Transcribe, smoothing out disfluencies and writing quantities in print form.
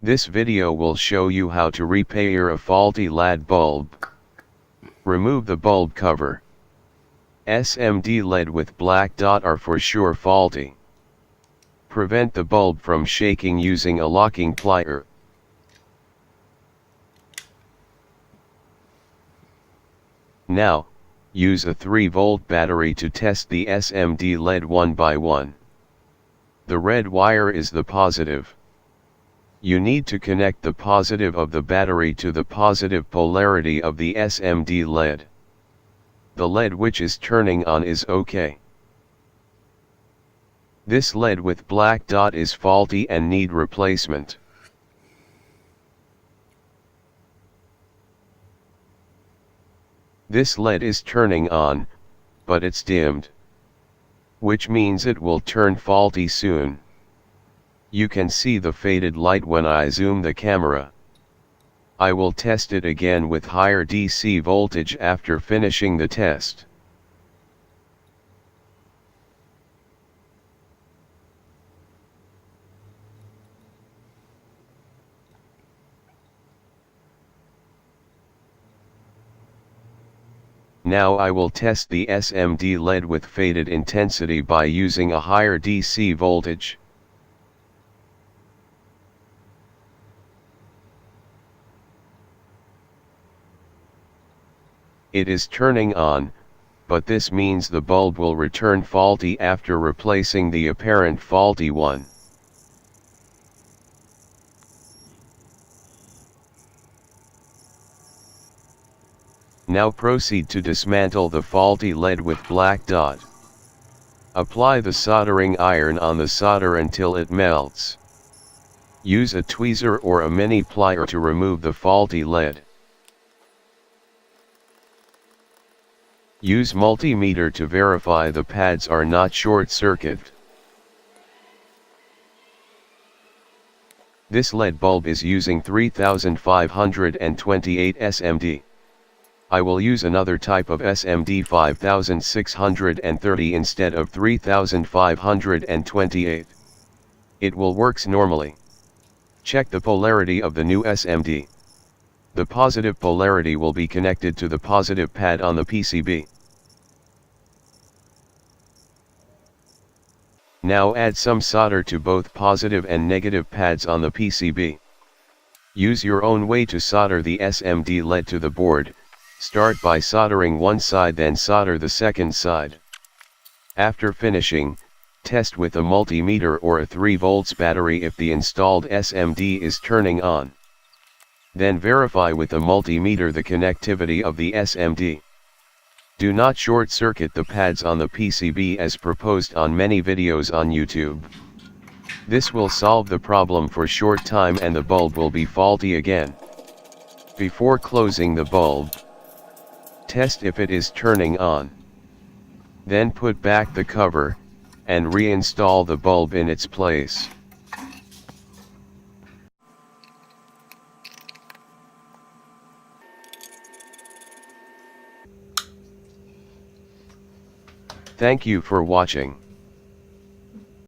This video will show you how to repair a faulty LED bulb. Remove the bulb cover. SMD LED with black dot are for sure faulty. Prevent the bulb from shaking using a locking plier. Now, use a 3-volt battery to test the SMD LED one by one. The red wire is the positive. You need to connect the positive of the battery to the positive polarity of the SMD LED. The LED which is turning on is OK. This LED with black dot is faulty and need replacement. This LED is turning on, but it's dimmed, which means it will turn faulty soon. You can see the faded light when I zoom the camera. I will test it again with higher DC voltage after finishing the test. Now I will test the SMD LED with faded intensity by using a higher DC voltage. It is turning on, but this means the bulb will return faulty after replacing the apparent faulty one. Now proceed to dismantle the faulty LED with black dot. Apply the soldering iron on the solder until it melts. Use a tweezer or a mini plier to remove the faulty LED. Use multimeter to verify the pads are not short-circuited. This LED bulb is using 3528 SMD. I will use another type of SMD 5630 instead of 3528. It will works normally. Check the polarity of the new SMD. The positive polarity will be connected to the positive pad on the PCB. Now add some solder to both positive and negative pads on the PCB. Use your own way to solder the SMD LED to the board. Start by soldering one side, then solder the second side. After finishing, test with a multimeter or a 3V battery if the installed SMD is turning on. Then verify with a multimeter the connectivity of the SMD. Do not short-circuit the pads on the PCB as proposed on many videos on YouTube. This will solve the problem for short time and the bulb will be faulty again. Before closing the bulb, test if it is turning on. Then put back the cover, and reinstall the bulb in its place. Thank you for watching.